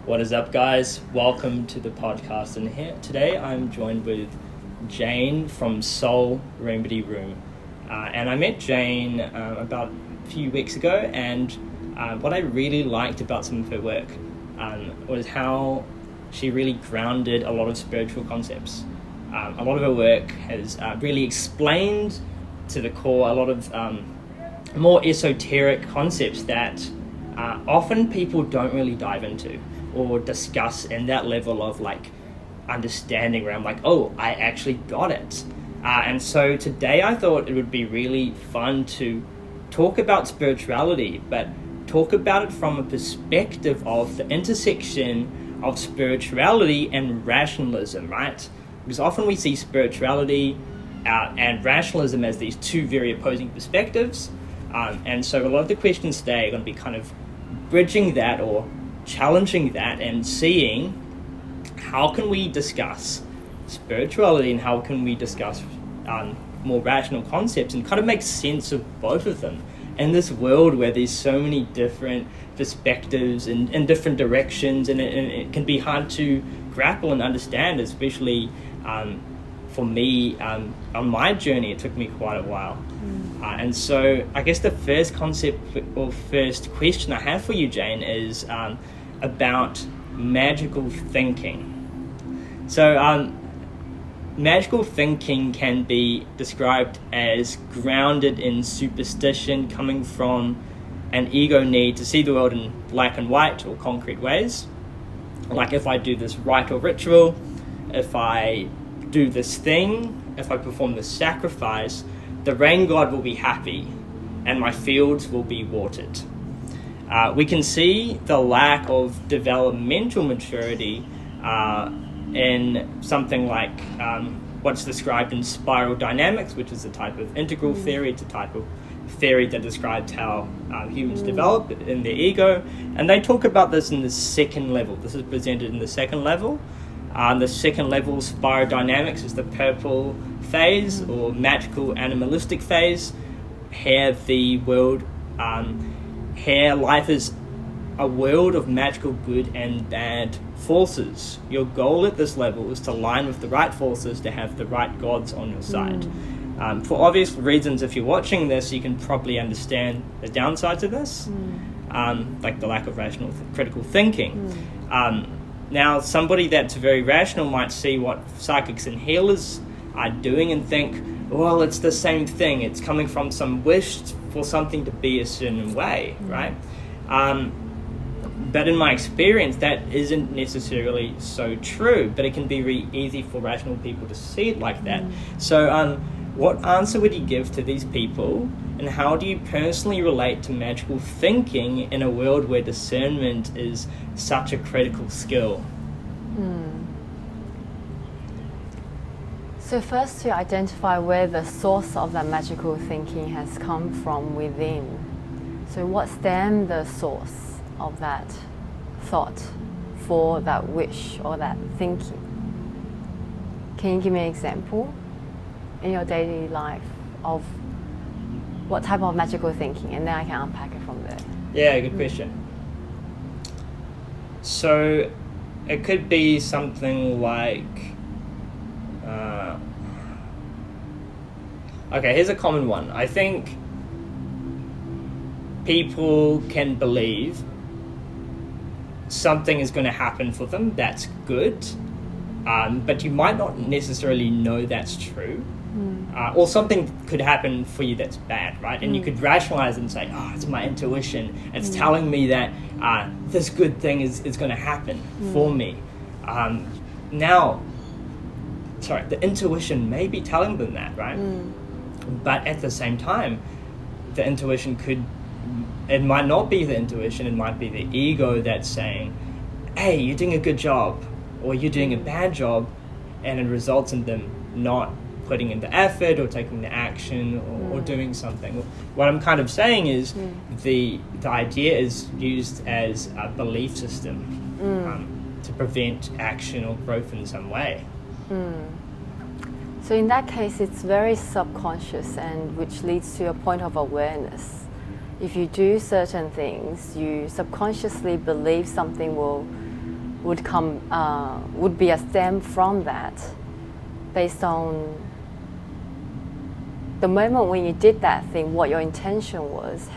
What is up, guys? Welcome to the podcast. And here today I'm joined with Jane from Soul Remedy Room. And I met Jane about a few weeks ago, and what I really liked about some of her work was how she really grounded a lot of spiritual concepts. A lot of her work has really explained to the core a lot of more esoteric concepts that often people don't really dive into or discuss in that level of understanding where I'm like, oh, I actually got it. And so today I thought it would be really fun to talk about spirituality, but talk about it from a perspective of the intersection of spirituality and rationalism, right? Because often we see spirituality and rationalism as these two very opposing perspectives. And so a lot of the questions today are going to be kind of bridging that or challenging that and seeing how can we discuss spirituality and how can we discuss more rational concepts and kind of make sense of both of them in this world where there's so many different perspectives and in different directions, and it can be hard to grapple and understand, especially for me on my journey. It took me quite a while. And so I guess the first concept or first question I have for you, Jane, is about magical thinking. So magical thinking can be described as grounded in superstition, coming from an ego need to see the world in black and white or concrete ways. Like, if I do this rite or ritual, if I do this thing, if I perform this sacrifice, the rain god will be happy and my fields will be watered. We can see the lack of developmental maturity in something like what's described in spiral dynamics, which is a type of integral theory. It's a type of theory that describes how humans develop in their ego. And they talk about this in the second level. This is presented in the second level. The second level spiral dynamics is the purple phase or magical animalistic phase. Here the world, here life is a world of magical good and bad forces. Your goal at this level is to align with the right forces, to have the right gods on your side. For obvious reasons, if you're watching this, you can probably understand the downsides of this, like the lack of rational critical thinking. Now, somebody that's very rational might see what psychics and healers are doing and think, well, it's the same thing. It's coming from some wish for something to be a certain way, right? But in my experience, that isn't necessarily so true, but it can be really easy for rational people to see it like that. So what answer would you give to these people, and how do you personally relate to magical thinking in a world where discernment is such a critical skill? So first, to identify where the source of that magical thinking has come from within. So what's then the source of that thought for that wish or that thinking? Can you give me an example in your daily life of what type of magical thinking, and then I can unpack it from there? Yeah, good question. So it could be something like, okay, here's a common one. I think people can believe something is going to happen for them that's good, but you might not necessarily know that's true. Or something could happen for you that's bad, right? And you could rationalize and say, oh, it's my intuition. It's telling me that this good thing is going to happen for me. Now, the intuition may be telling them that, right? But at the same time, the intuition it might not be the intuition, it might be the ego that's saying, hey, you're doing a good job, or you're doing a bad job, and it results in them not putting in the effort or taking the action or doing something. What I'm kind of saying is the idea is used as a belief system to prevent action or growth in some way. So in that case, it's very subconscious, and which leads to a point of awareness. If you do certain things, you subconsciously believe something will would be a stem from that, based on the moment when you did that thing, what your intention was,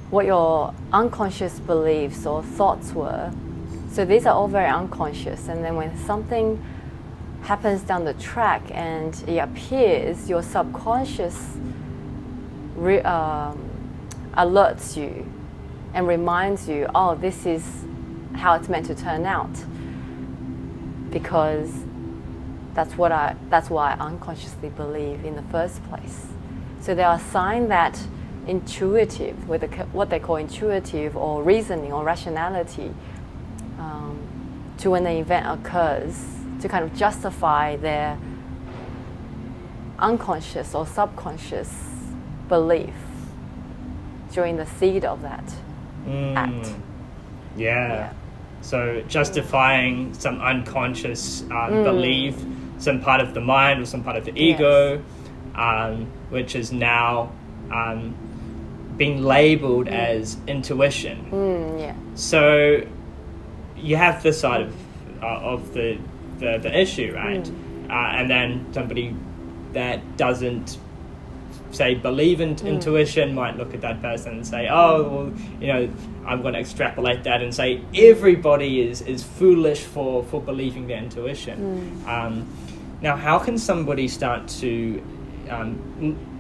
what your unconscious beliefs or thoughts were. So these are all very unconscious, and then when something happens down the track and it appears, your subconscious alerts you and reminds you, oh, this is how it's meant to turn out, because that's what I unconsciously believe in the first place. So there are signs that intuitive, what they call intuitive or reasoning or rationality, to when the event occurs, to kind of justify their unconscious or subconscious belief during the seed of that act. Yeah. So justifying some unconscious belief, some part of the mind or some part of the ego, which is now being labeled as intuition. So you have this side of the issue, right? And then somebody that doesn't, say, believe in intuition might look at that person and say, oh, well, I'm going to extrapolate that and say everybody is foolish for believing their intuition. Now, how can somebody start to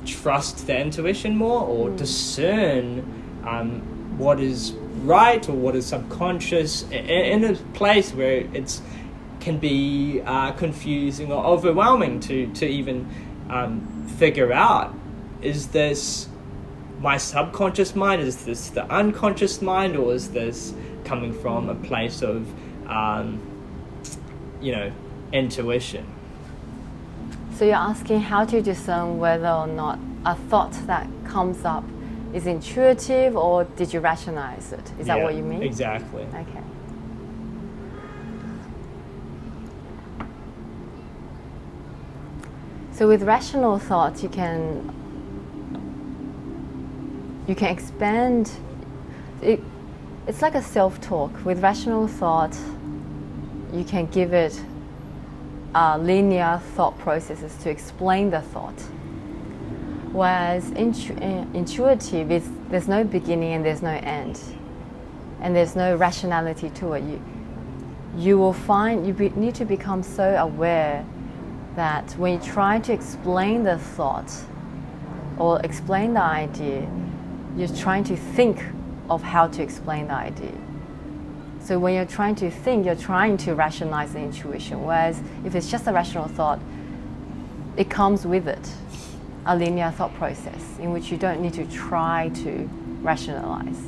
trust their intuition more, or discern what is right or what is subconscious in a place where it can be confusing or overwhelming to even figure out, is this my subconscious mind, is this the unconscious mind, or is this coming from a place of intuition? So you're asking how to discern whether or not a thought that comes up is intuitive, or did you rationalize it? Is that what you mean? Exactly. Okay. So with rational thought, you can expand it. It's like a self-talk. With rational thought, you can give it linear thought processes to explain the thought. Whereas intuitive is, there's no beginning and there's no end, and there's no rationality to it. You will find need to become so aware that when you try to explain the thought or explain the idea, you're trying to think of how to explain the idea. So when you're trying to think, you're trying to rationalize the intuition. Whereas if it's just a rational thought, it comes with it, a linear thought process in which you don't need to try to rationalize.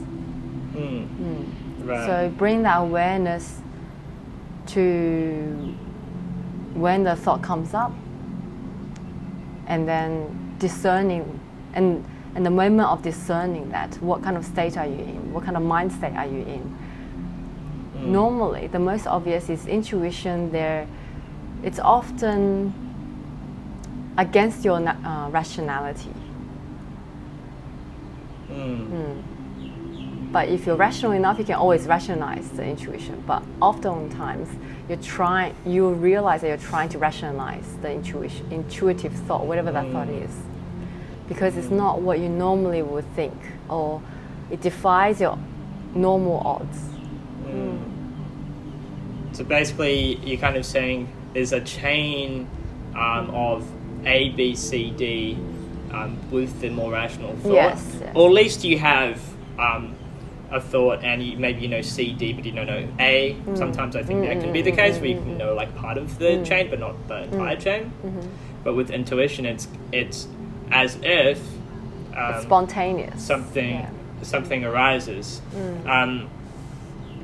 Right. So bring that awareness to when the thought comes up, and then discerning, and the moment of discerning that, what kind of state are you in? What kind of mind state are you in? Normally, the most obvious is intuition. It's often against your rationality. But if you're rational enough, you can always rationalize the intuition. But oftentimes, you realize that you're trying to rationalize the intuitive thought, whatever that thought is, because it's not what you normally would think, or it defies your normal odds. So basically, you're kind of saying there's a chain of A, B, C, D with the more rational thought. Yes. Or at least you have a thought, and maybe you know C, D, but you don't know A. Sometimes I think that can be the case, where you can know like part of the chain, but not the entire chain. But with intuition, it's as if it's spontaneous. Something arises.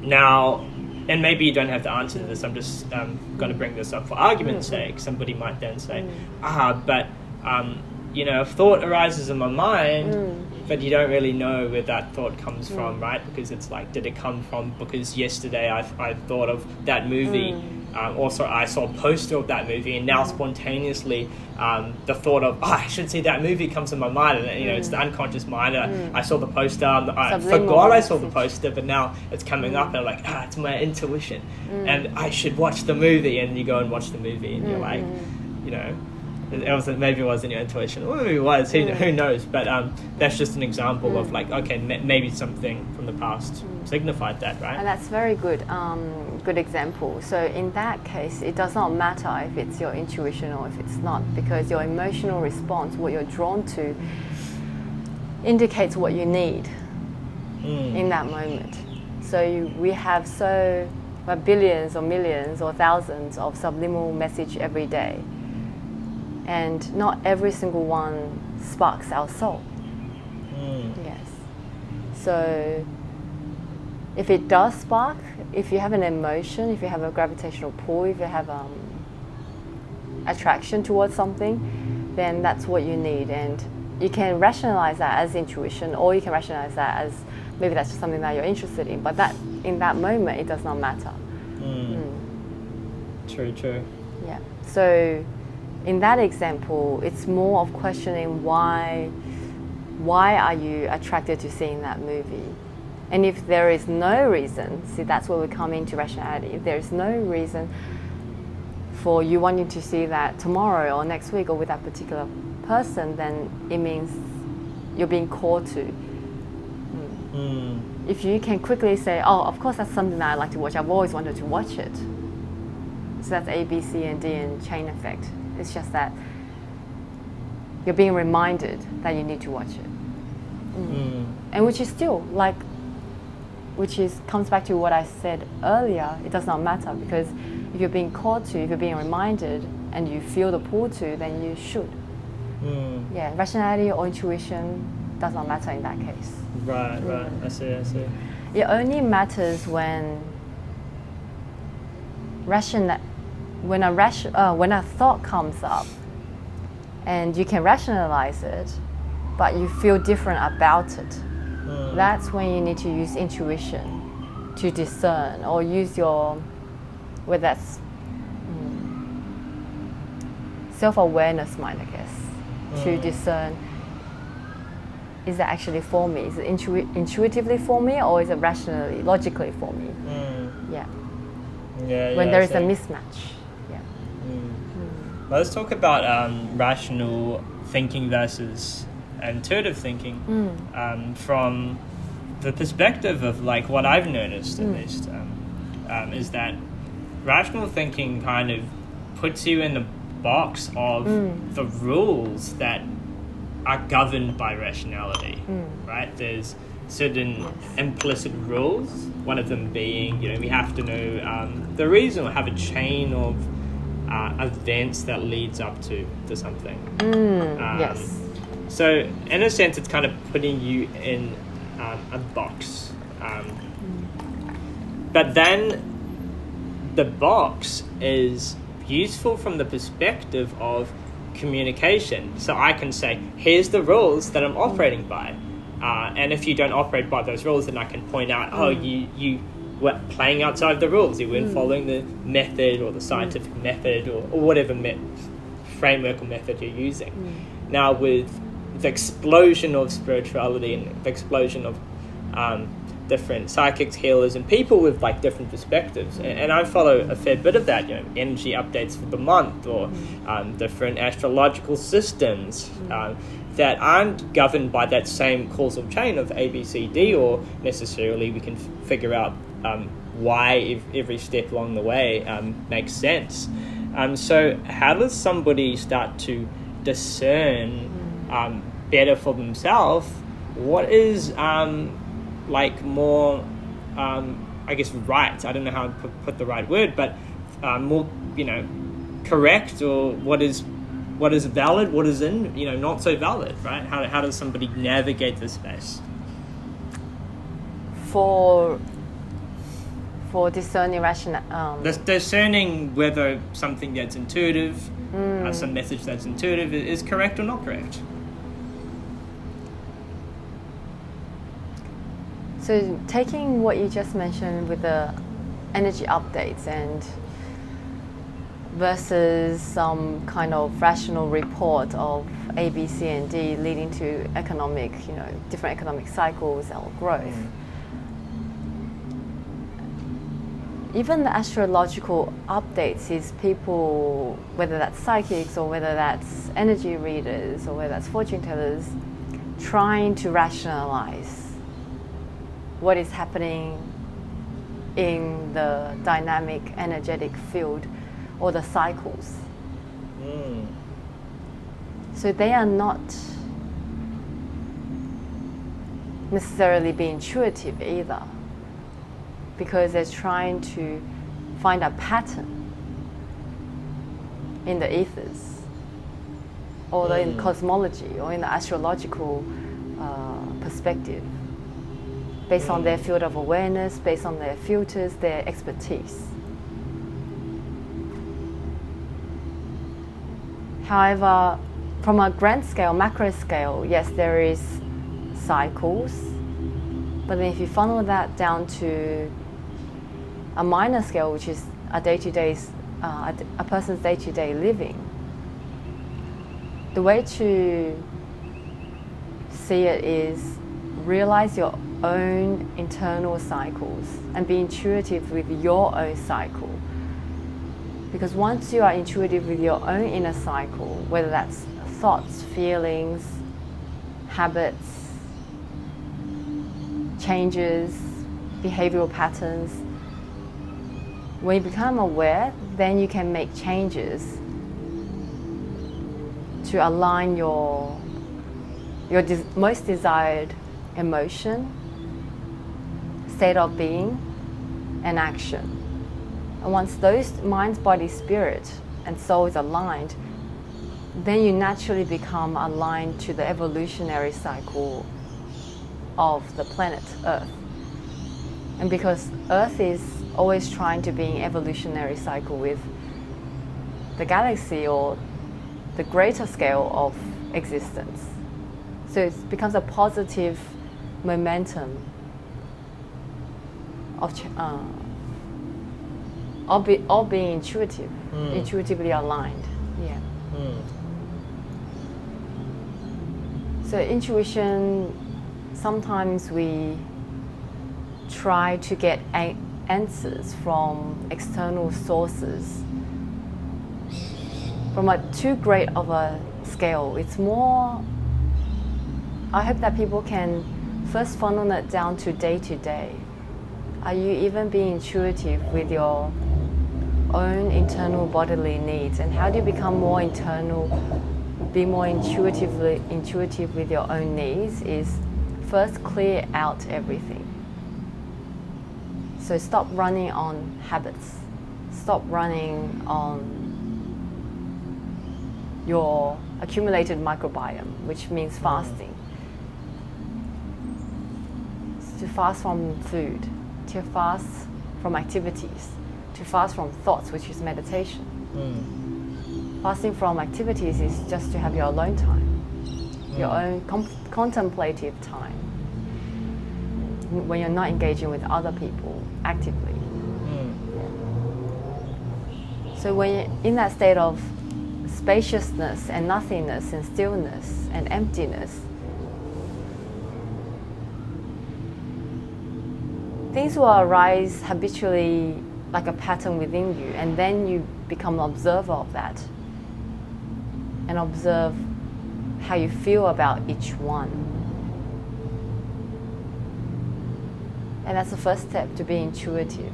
Now, and maybe you don't have to answer to this, I'm just going to bring this up for argument's sake. Somebody might then say, but a thought arises in my mind, but you don't really know where that thought comes from, right? Because it's like, did it come from because yesterday I thought of that movie Also, I saw a poster of that movie, and now spontaneously the thought of, I should see that movie comes to my mind, and it's the unconscious mind. I saw the poster, I forgot I saw the poster, but now it's coming up, and I'm like, it's my intuition, and I should watch the movie, and you go and watch the movie, and you're like, maybe it wasn't your intuition, or maybe it was, who knows, but that's just an example of like, okay, maybe something from the past signified that, right? And that's very good example. So in that case, it does not matter if it's your intuition or if it's not, because your emotional response, what you're drawn to, indicates what you need in that moment. So we have billions or millions or thousands of subliminal message every day. And not every single one sparks our soul. Yes. So if it does spark, if you have an emotion, if you have a gravitational pull, if you have attraction towards something, then that's what you need. And you can rationalize that as intuition, or you can rationalize that as maybe that's just something that you're interested in. But that in that moment, it does not matter. True. Yeah. So in that example, it's more of questioning why are you attracted to seeing that movie? And if there is no reason, see, that's where we come into rationality. If there is no reason for you wanting to see that tomorrow or next week or with that particular person, then it means you're being called to. If you can quickly say, of course that's something that I like to watch, I've always wanted to watch it. So that's A, B, C, and D and chain effect. It's just that you're being reminded that you need to watch it. And which is still comes back to what I said earlier, it does not matter, because if you're being called to, if you're being reminded and you feel the pull to, then you should. Yeah, rationality or intuition does not matter in that case. Right. I see. It only matters when when a thought comes up and you can rationalize it, but you feel different about it. That's when you need to use intuition to discern, or use whether that's self-awareness mind, I guess, to discern, is that actually for me? Is it intuitively for me, or is it rationally, logically for me? When there is a mismatch. Let's talk about rational thinking versus intuitive thinking from the perspective of like what I've noticed at least is that rational thinking kind of puts you in the box of the rules that are governed by rationality, right? There's certain implicit rules, one of them being, we have to know the reason, or have a chain of events that leads up to something. Yes. So in a sense, it's kind of putting you in a box. But then the box is useful from the perspective of communication. So I can say, here's the rules that I'm operating by. And if you don't operate by those rules, then I can point out, you were playing outside the rules. You weren't following the method or the scientific method or whatever framework or method you're using. Now with the explosion of spirituality and the explosion of different psychics, healers, and people with like different perspectives, and I follow a fair bit of that, energy updates for the month, or different astrological systems that aren't governed by that same causal chain of A, B, C, D, or necessarily we can figure out why every step along the way makes sense. So how does somebody start to discern better for themselves what is more I guess right, I don't know how to put the right word, but more correct, or what is valid, what is not so valid, right? How does somebody navigate this space for discerning discerning whether something that's intuitive, some message that's intuitive is correct or not correct? So taking what you just mentioned with the energy updates and versus some kind of rational report of A, B, C, and D leading to economic, different economic cycles or growth. Even the astrological updates is people, whether that's psychics or whether that's energy readers or whether that's fortune tellers, trying to rationalize what is happening in the dynamic energetic field or the cycles. So they are not necessarily being intuitive either, because they're trying to find a pattern in the ethers or in cosmology or in the astrological perspective, based on their field of awareness, based on their filters, their expertise. However, from a grand scale, macro scale, yes, there is cycles, but then if you funnel that down to a minor scale, which is a day-to-day, a person's day-to-day living, the way to see it is realize your own internal cycles and be intuitive with your own cycle. Because once you are intuitive with your own inner cycle, whether that's thoughts, feelings, habits, changes, behavioral patterns, when you become aware, then you can make changes to align your most desired emotion, state of being, and action. And once those mind, body, spirit, and soul is aligned, then you naturally become aligned to the evolutionary cycle of the planet Earth. And because Earth is always trying to be in evolutionary cycle with the galaxy or the greater scale of existence. So it becomes a positive momentum of being intuitive, intuitively aligned. Yeah. So intuition, sometimes we try to get answers from external sources from a too great of a scale. It's more, I hope that people can first funnel it down to day to day. Are you even being intuitive with your own internal bodily needs? And how do you become more internal, be more intuitive with your own needs is first clear out everything. So stop running on habits. Stop running on your accumulated microbiome, which means fasting. To fast from food, to fast from activities, to fast from thoughts, which is meditation. Fasting from activities is just to have your alone time, your own contemplative time, when you're not engaging with other people actively. So when you're in that state of spaciousness and nothingness and stillness and emptiness, things will arise habitually like a pattern within you, and then you become an observer of that and observe how you feel about each one. And that's the first step to be intuitive.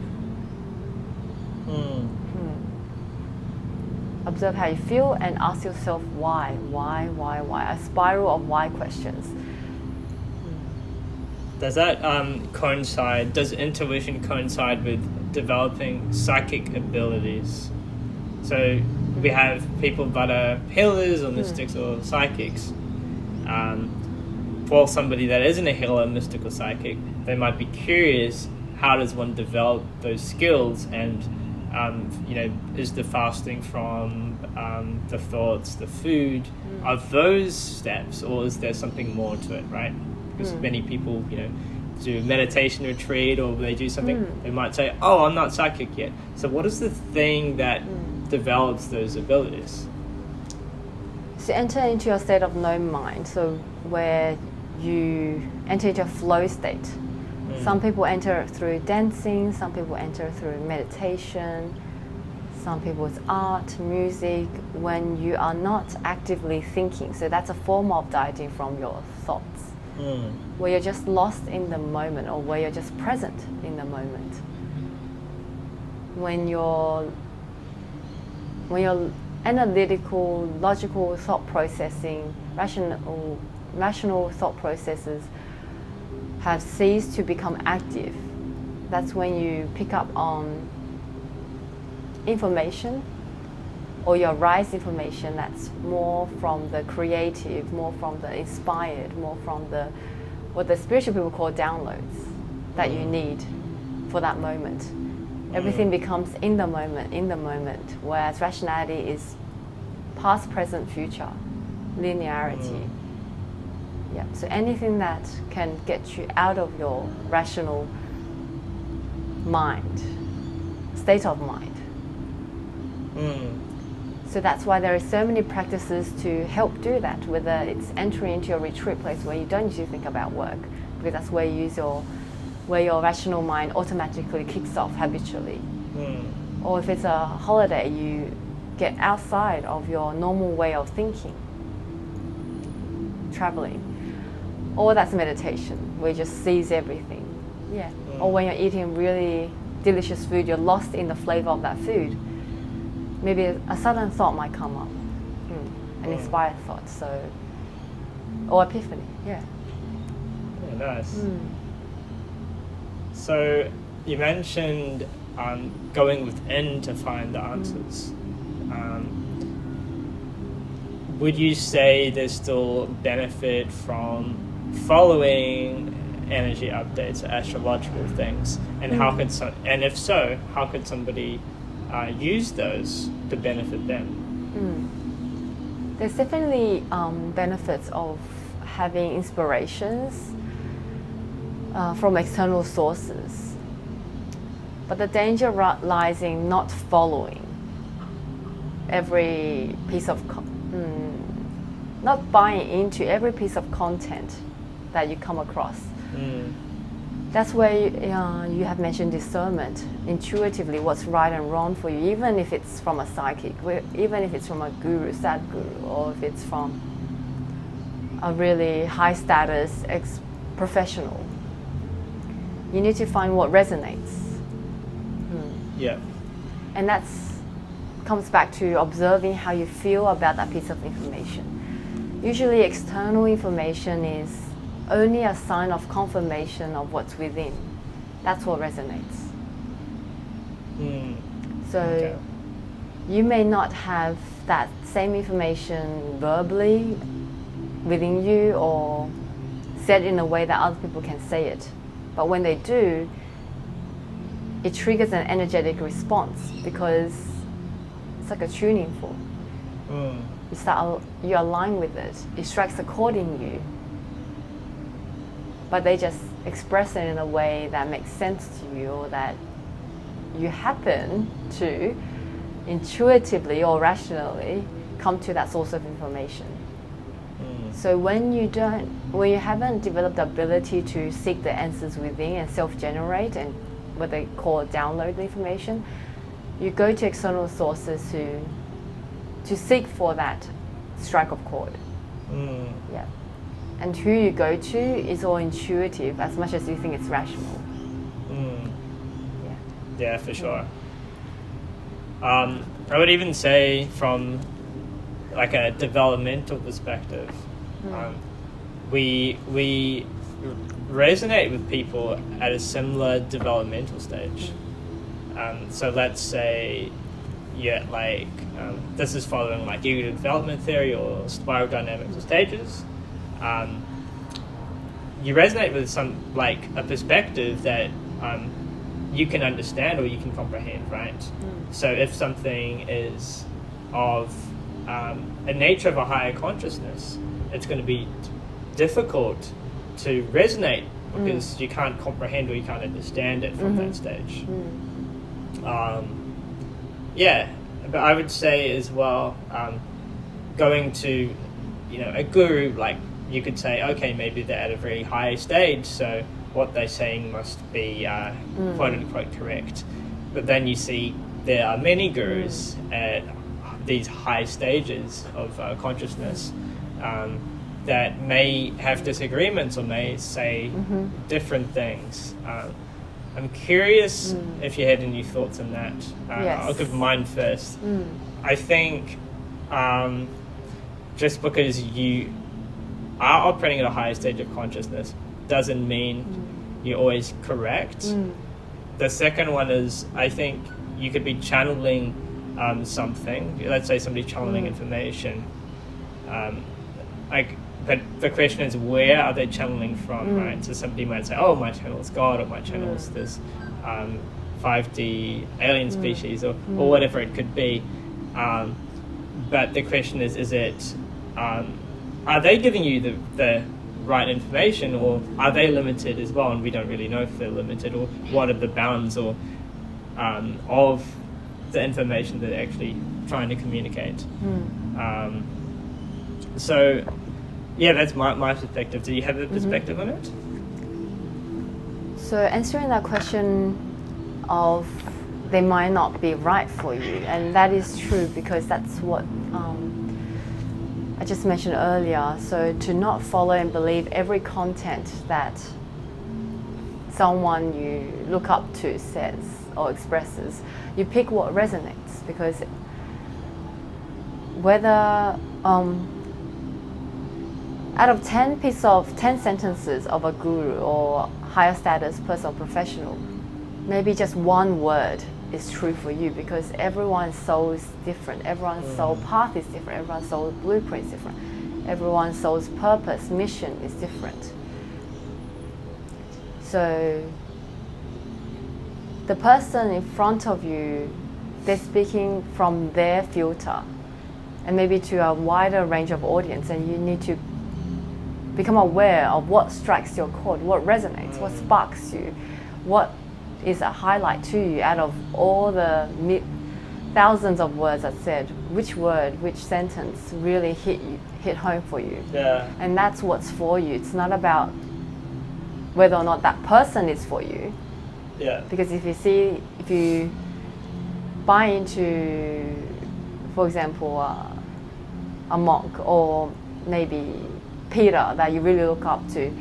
Observe how you feel and ask yourself why. A spiral of why questions. Does that coincide, does intuition coincide with developing psychic abilities? So we have people that are healers or mystics or psychics. For somebody that isn't a healer, mystic or psychic, they might be curious, how does one develop those skills? And is the fasting from the thoughts, the food, are those steps, or is there something more to it, right? Because many people, do a meditation retreat or they do something, they might say, oh, I'm not psychic yet. So what is the thing that develops those abilities? So enter into a state of no mind, so where you enter into a flow state. Some people enter through dancing, some people enter through meditation, some people it's art, music, when you are not actively thinking. So that's a form of dieting from your thoughts, where you're just lost in the moment, or where you're just present in the moment. When your analytical, logical thought processing, rational thought processes have ceased to become active, that's when you pick up on information, or you arise information that's more from the creative, more from the inspired, more from the what the spiritual people call downloads that you need for that moment. Everything becomes in the moment, whereas rationality is past, present, future, linearity. Yeah. So anything that can get you out of your rational mind, state of mind. So that's why there are so many practices to help do that, whether it's entering into a retreat place where you don't usually think about work, because that's where you use where your rational mind automatically kicks off habitually. Or if it's a holiday, you get outside of your normal way of thinking, traveling. Or that's meditation, where you just seize everything. Yeah. Or when you're eating really delicious food, you're lost in the flavor of that food. Maybe a sudden thought might come up, an inspired thought, or epiphany, yeah. Yeah, nice. So you mentioned going within to find the answers. Would you say there's still benefit from following energy updates or astrological things? And and if so, how could somebody use those to benefit them? There's definitely benefits of having inspirations from external sources, but the danger lies in not following every piece of not buying into every piece of content that you come across. That's where you have mentioned discernment, intuitively what's right and wrong for you, even if it's from a psychic, even if it's from a guru, sadguru, or if it's from a really high status professional. You need to find what resonates. Yeah. And that comes back to observing how you feel about that piece of information. Usually external information is only a sign of confirmation of what's within. That's what resonates. So you may not have that same information verbally within you or said in a way that other people can say it. But when they do, it triggers an energetic response because it's like a tuning fork. You align with it. It strikes a chord in you. But they just express it in a way that makes sense to you, or that you happen to intuitively or rationally come to that source of information. So when you haven't developed the ability to seek the answers within and self-generate, and what they call download the information, you go to external sources to seek for that strike of chord. Yeah. And who you go to is all intuitive as much as you think it's rational. Yeah, for sure. I would even say from like a developmental perspective, we resonate with people at a similar developmental stage. So let's say this is following like ego development theory or spiral dynamics or stages. You resonate with a perspective that you can understand or you can comprehend, right? So if something is of a nature of a higher consciousness, it's going to be difficult to resonate because you can't comprehend or you can't understand it from that stage. but I would say as well, going to, a guru, like you could say, okay, maybe they're at a very high stage, so what they're saying must be quote unquote correct. But then you see there are many gurus at these high stages of consciousness that may have disagreements or may say different things. I'm curious if you had any thoughts on that. Yes. I'll give mine first. I think just because you are operating at a higher stage of consciousness doesn't mean you're always correct. The second one is, I think you could be channeling something. Let's say somebody's channeling information. But the question is, where are they channeling from, right? So somebody might say, oh, my channel is God, or my channel is this 5D alien species, or whatever it could be. But the question is it, are they giving you the right information, or are they limited as well? And we don't really know if they're limited, or what are the bounds or of the information that they're actually trying to communicate. So, yeah, that's my perspective. Do you have a perspective on it? So answering that question of they might not be right for you, and that is true, because that's what I just mentioned earlier. So to not follow and believe every content that someone you look up to says or expresses, you pick what resonates, because whether out of 10 sentences of a guru or higher status person or professional, maybe just one word is true for you, because everyone's soul is different, everyone's soul path is different, everyone's soul blueprint is different, everyone's soul's purpose, mission is different. So the person in front of you, they're speaking from their filter, and maybe to a wider range of audience, and you need to become aware of what strikes your chord, what resonates, what sparks you, what is a highlight to you out of all the thousands of words that said, which word, which sentence really hit home for you. Yeah. And that's what's for you. It's not about whether or not that person is for you. Yeah. Because if you buy into, for example, a monk, or maybe Peter that you really look up to,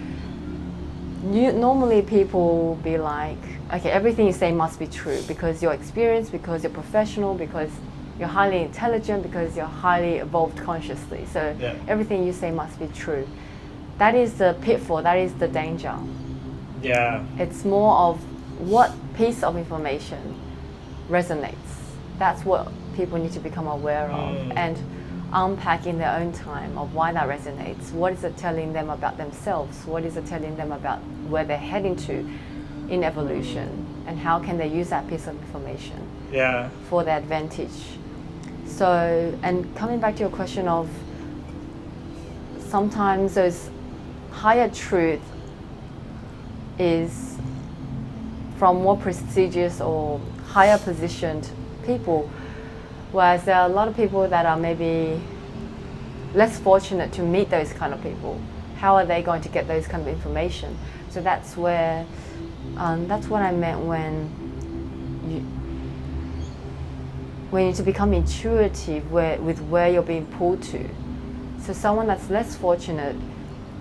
normally people will be like, okay, everything you say must be true, because you're experienced, because you're professional, because you're highly intelligent, because you're highly evolved consciously. So everything you say must be true. That is the pitfall, that is the danger. Yeah. It's more of what piece of information resonates. That's what people need to become aware of and unpack in their own time of why that resonates. What is it telling them about themselves? What is it telling them about where they're heading to in evolution? And how can they use that piece of information for their advantage? So, and coming back to your question of sometimes those higher truth is from more prestigious or higher positioned people, whereas there are a lot of people that are maybe less fortunate to meet those kind of people. How are they going to get those kind of information? So that's where, that's what I meant when you need to become intuitive with where you're being pulled to. So someone that's less fortunate,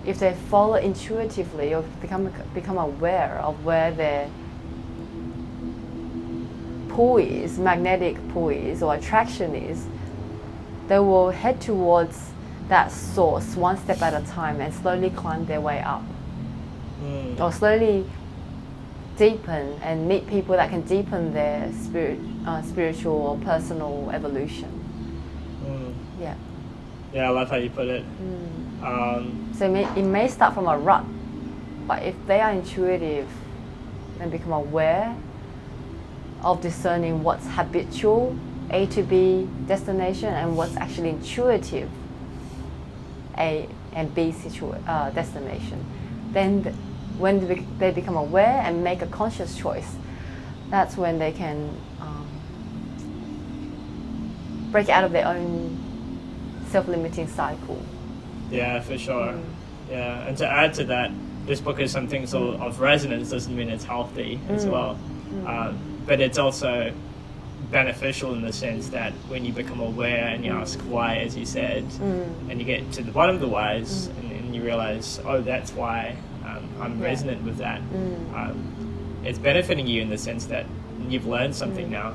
if they follow intuitively or become aware of where their pull is, magnetic pull is, or attraction is, they will head towards that source one step at a time and slowly climb their way up. Or slowly deepen and meet people that can deepen their spiritual or personal evolution. Yeah. Yeah, I love how you put it. So it may start from a rut, but if they are intuitive and become aware of discerning what's habitual A to B destination and what's actually intuitive A and B destination, then when they become aware and make a conscious choice, that's when they can break out of their own self-limiting cycle. Yeah, for sure. Yeah, and to add to that, just because something's of resonance doesn't mean it's healthy as well. But it's also beneficial in the sense that when you become aware and you ask why, as you said, and you get to the bottom of the whys, and you realize, oh, that's why I'm resonant with that. It's benefiting you in the sense that you've learned something now,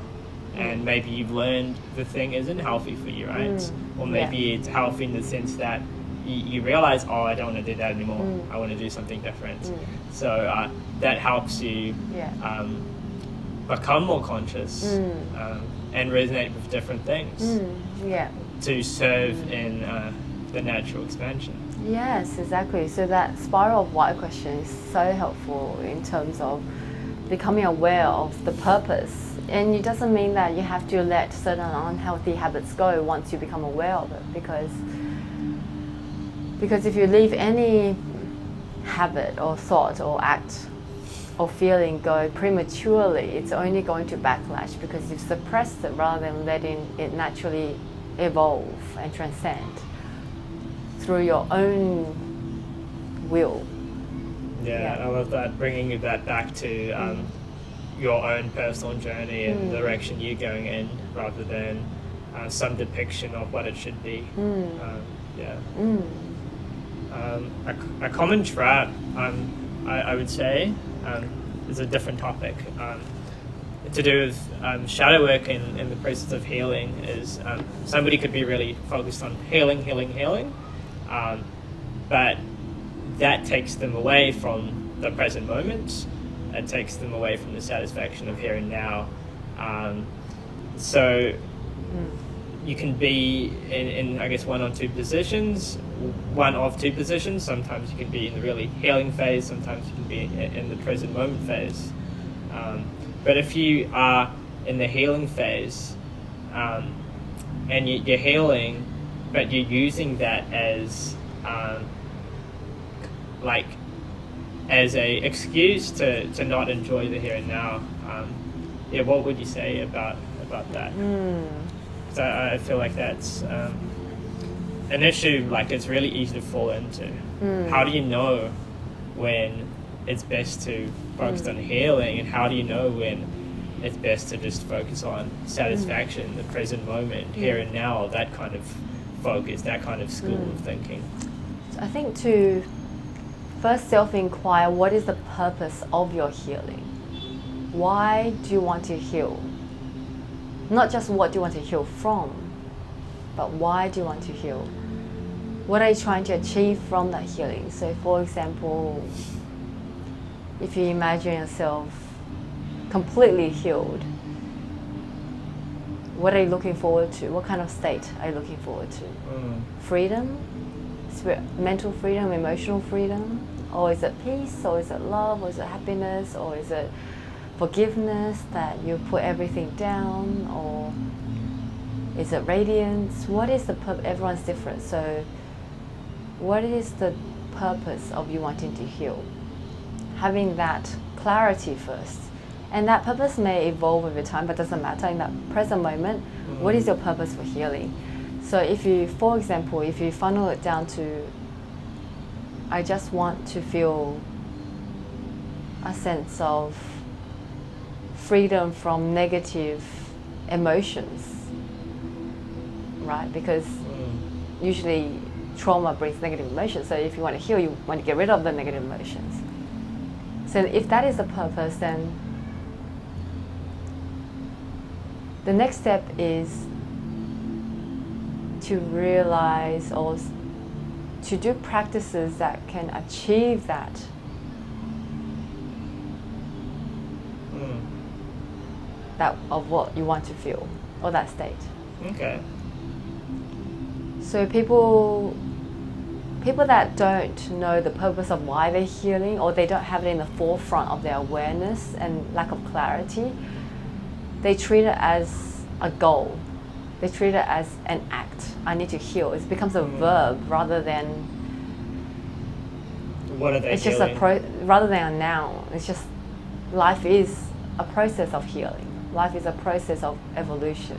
and maybe you've learned the thing isn't healthy for you, right? Or maybe it's healthy in the sense that you realize, oh, I don't want to do that anymore. I want to do something different. So that helps you become more conscious and resonate with different things to serve in the natural expansion. Yes, exactly. So that spiral of why question is so helpful in terms of becoming aware of the purpose. And it doesn't mean that you have to let certain unhealthy habits go once you become aware of it, because if you leave any habit or thought or act or feeling go prematurely, it's only going to backlash because you've suppressed it rather than letting it naturally evolve and transcend through your own will. Yeah, I love that, bringing that back to your own personal journey and the direction you're going in rather than some depiction of what it should be. A common trap, I would say, is a different topic. To do with shadow work in the process of healing is somebody could be really focused on healing, but that takes them away from the present moment. It takes them away from the satisfaction of here and now. So you can be in I guess one of two positions. Sometimes you can be in the really healing phase, sometimes you can be in the present moment phase. But if you are in the healing phase and you're healing, but you're using that as as a excuse to not enjoy the here and now, what would you say about that? So I feel like that's an issue it's really easy to fall into. How do you know when it's best to focus on healing, and how do you know when it's best to just focus on satisfaction, the present moment, here and now, that kind of focus, that kind of school of thinking? So I think to first self-inquire, what is the purpose of your healing? Why do you want to heal? Not just what do you want to heal from, but why do you want to heal? What are you trying to achieve from that healing? So for example, if you imagine yourself completely healed, what are you looking forward to? What kind of state are you looking forward to? Freedom? Mental freedom, emotional freedom? Or is it peace? Or is it love? Or is it happiness? Or is it forgiveness, that you put everything down? Or is it radiance? What is the purpose? Everyone's different. So what is the purpose of you wanting to heal? Having that clarity first. And that purpose may evolve over time, but doesn't matter. In that present moment, what is your purpose for healing? So if you, for example, if you funnel it down to, I just want to feel a sense of freedom from negative emotions, right? Because usually trauma brings negative emotions. So if you want to heal, you want to get rid of the negative emotions. So if that is the purpose, then the next step is to realize or to do practices that can achieve that. That of what you want to feel, or that state. Okay. So people that don't know the purpose of why they're healing, or they don't have it in the forefront of their awareness and lack of clarity, they treat it as a goal. They treat it as an act. I need to heal. It becomes a verb rather than. What are they It's healing? just rather than a noun. It's just life is a process of healing. Life is a process of evolution.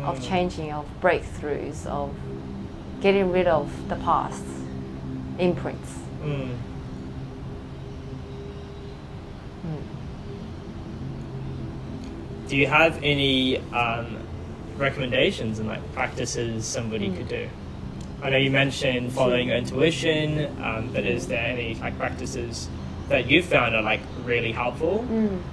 of changing, of breakthroughs, of getting rid of the past imprints. Do you have any recommendations and like practices somebody could do? I know you mentioned following your intuition, but is there any like practices that you found are like really helpful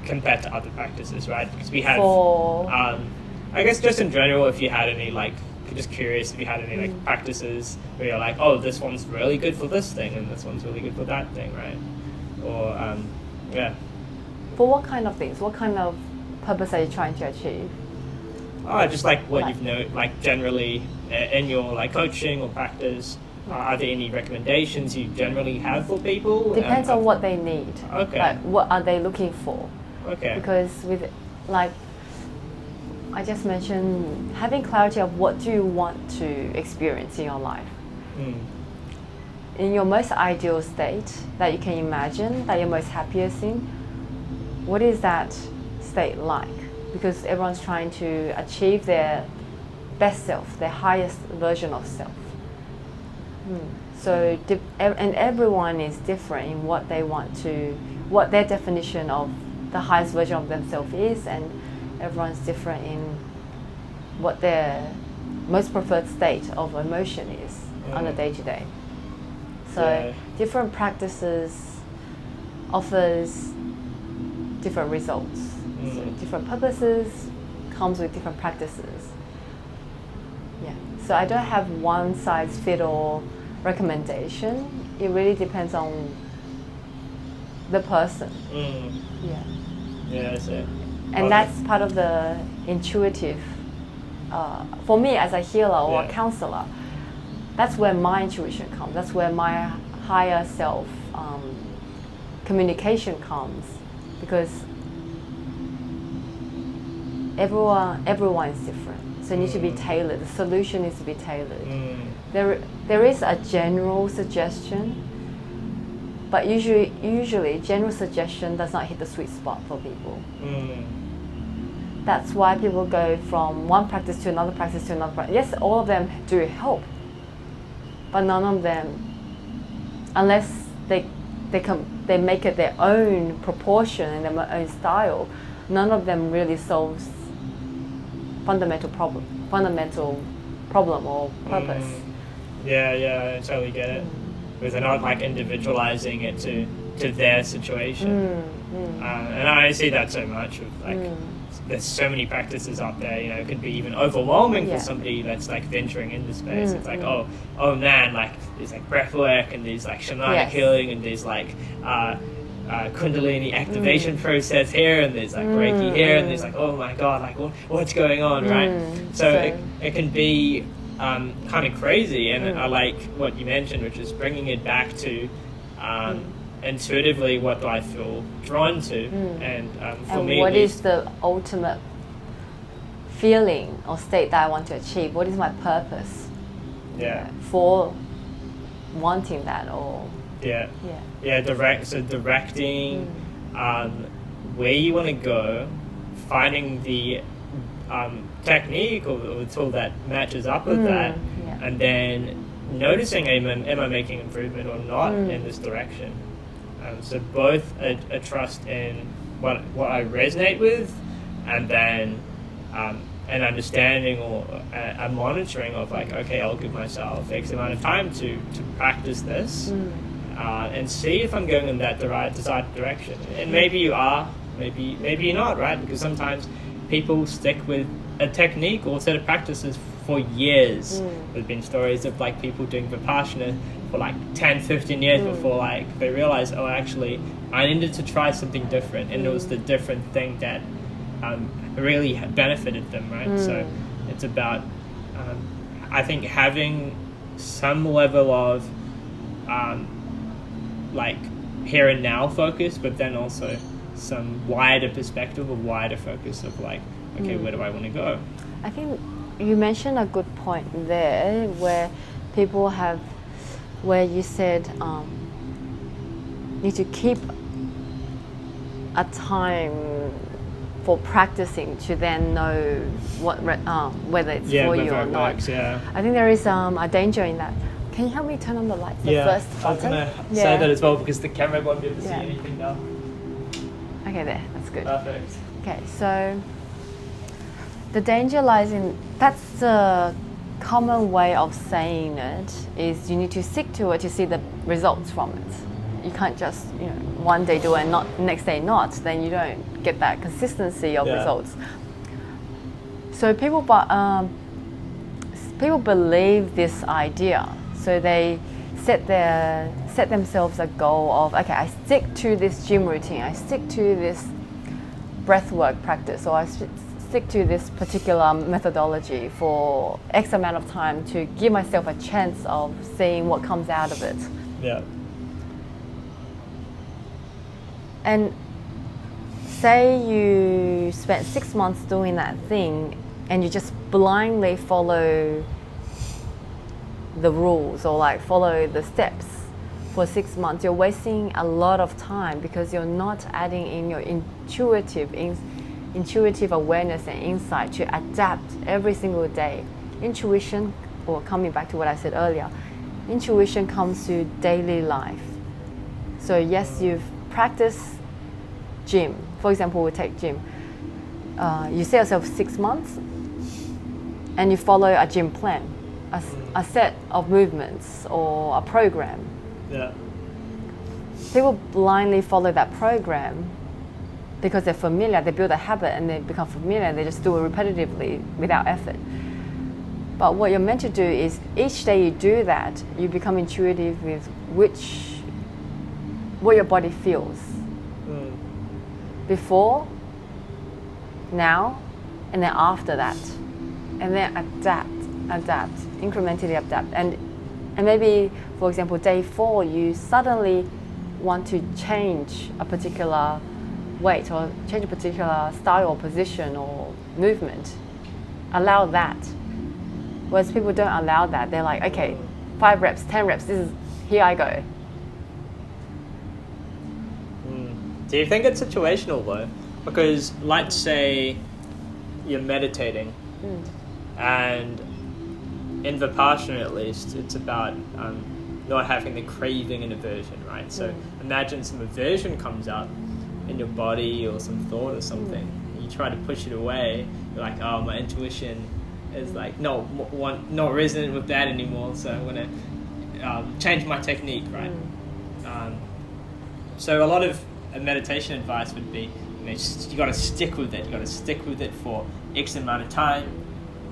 compared to other practices, right? Because we have, I guess just in general, if you had any like, just curious if you had any like practices where you're like, oh, this one's really good for this thing and this one's really good for that thing, right? Or yeah. For what kind of things? What kind of purpose are you trying to achieve? Oh, just like what you've known, like generally in your like coaching or practice. Are there any recommendations you generally have for people? Depends on what they need. Okay. Like what are they looking for? Okay. Because with, like I just mentioned, having clarity of what do you want to experience in your life. In your most ideal state that you can imagine, that you're most happiest in, what is that state like? Because everyone's trying to achieve their best self, their highest version of self. So, and everyone is different in what they want to, what their definition of the highest version of themselves is, and everyone's different in what their most preferred state of emotion is on a day-to-day. So different practices offers different results. So different purposes comes with different practices. Yeah. So I don't have one size fit all recommendation. It really depends on the person. Yeah. Yeah, that's it. And that's part of the intuitive. For me, as a healer or a counselor, that's where my intuition comes. That's where my higher self communication comes, because everyone is different. So it needs to be tailored. The solution needs to be tailored. There is a general suggestion, but usually general suggestion does not hit the sweet spot for people. That's why people go from one practice to another practice to another practice. Yes, all of them do help, but none of them, unless they make it their own proportion and their own style, none of them really solves fundamental problem or purpose. Yeah, I totally get it. Because they're not like individualizing it to their situation. And I see that so much with like there's so many practices out there, you know, it could be even overwhelming for somebody that's like venturing into space. It's like, oh man, like there's like breath work and there's like shamanic healing and there's like Kundalini activation process here and there's like Reiki here and there's like, oh my god, like what's going on, right? So it can be kind of crazy, and I like what you mentioned, which is bringing it back to intuitively, what do I feel drawn to, and for me, what is the ultimate feeling or state that I want to achieve? What is my purpose? For wanting that, or directing where you want to go, finding the technique or the tool that matches up with that, and then noticing am I making improvement or not in this direction. So both a trust in what I resonate with, and then an understanding or a monitoring of like, okay, I'll give myself X amount of time to practice this and see if I'm going in that desired direction. And maybe you are, maybe you're not, right? Because sometimes people stick with a technique or a set of practices for years. There's been stories of like people doing Vipassana for like 10, 15 years before like they realized, oh, actually I needed to try something different, and it was the different thing that really benefited them, right? So it's about I think having some level of like here and now focus, but then also some wider perspective or wider focus of like, okay, where do I want to go? I think you mentioned a good point there, where people have, where you said need to keep a time for practicing to then know whether it's for you or not. Works, yeah. I think there is a danger in that. Can you help me turn on the lights? The first I was button? going to say that as well because the camera won't be able to see Yeah. anything now. Okay, there. That's good. Perfect. Okay, so the danger lies in, that's the common way of saying it, is you need to stick to it to see the results from it. You can't just, one day do it and not next day not, then you don't get that consistency of results. So people believe this idea, so they set themselves a goal of, okay, I stick to this gym routine, I stick to this breathwork practice, or I stick to this particular methodology for X amount of time to give myself a chance of seeing what comes out of it. Yeah. And say you spent 6 months doing that thing and you just blindly follow the rules or like follow the steps for 6 months, you're wasting a lot of time because you're not adding in your intuitive awareness and insight to adapt every single day. Intuition, or coming back to what I said earlier, intuition comes to daily life. So yes, you've practiced gym. For example, we take gym. You set yourself 6 months and you follow a gym plan, a set of movements or a program. Yeah. People blindly follow that program because they're familiar, they build a habit and they become familiar and they just do it repetitively without effort. But what you're meant to do is each day you do that, you become intuitive with what your body feels. Before, now, and then after that. And then adapt, incrementally adapt. And maybe, for example, day 4, you suddenly want to change a particular weight or change a particular style or position or movement. Allow that. Whereas people don't allow that. They're like, okay, 5 reps, 10 reps, here I go. Do you think it's situational though? Because let's say you're meditating and in Vipassana at least, it's about not having the craving and aversion, right? So imagine some aversion comes up in your body or some thought or something. You try to push it away. You're like, oh, my intuition is like, not resonant with that anymore, so I'm going to change my technique, right? So a lot of meditation advice would be, you got to stick with it. You got to stick with it for X amount of time.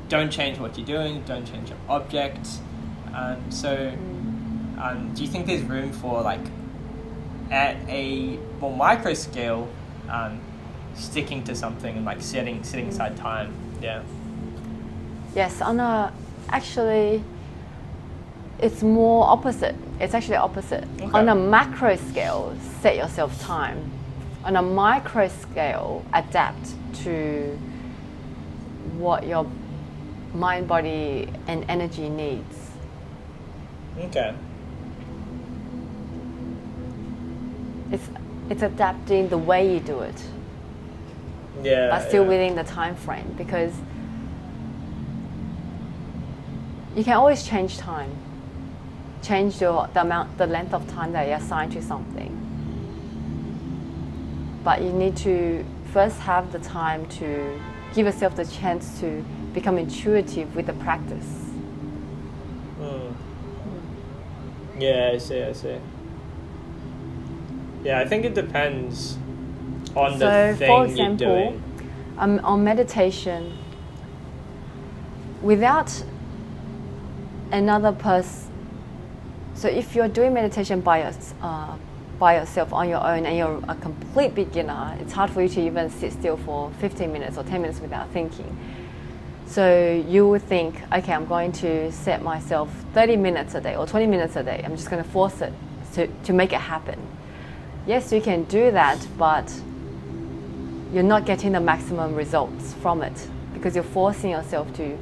Don't change what you're doing. Don't change your object. Do you think there's room for, like, at a more micro scale, sticking to something and like setting aside time? Yeah. Yes, actually, it's more opposite. It's actually opposite. Okay. On a macro scale, set yourself time. On a micro scale, adapt to what your mind, body, and energy needs. Okay. It's adapting the way you do it. Yeah. But still within the time frame, because you can always change time. Change the length of time that you assign to something. But you need to first have the time to give yourself the chance to become intuitive with the practice. Yeah, I see. Yeah, I think it depends on the thing for example, you're doing. On meditation, without another person, so if you're doing meditation by yourself on your own and you're a complete beginner, it's hard for you to even sit still for 15 minutes or 10 minutes without thinking. So you would think, okay, I'm going to set myself 30 minutes a day or 20 minutes a day. I'm just going to force it to make it happen. Yes, you can do that, but you're not getting the maximum results from it because you're forcing yourself to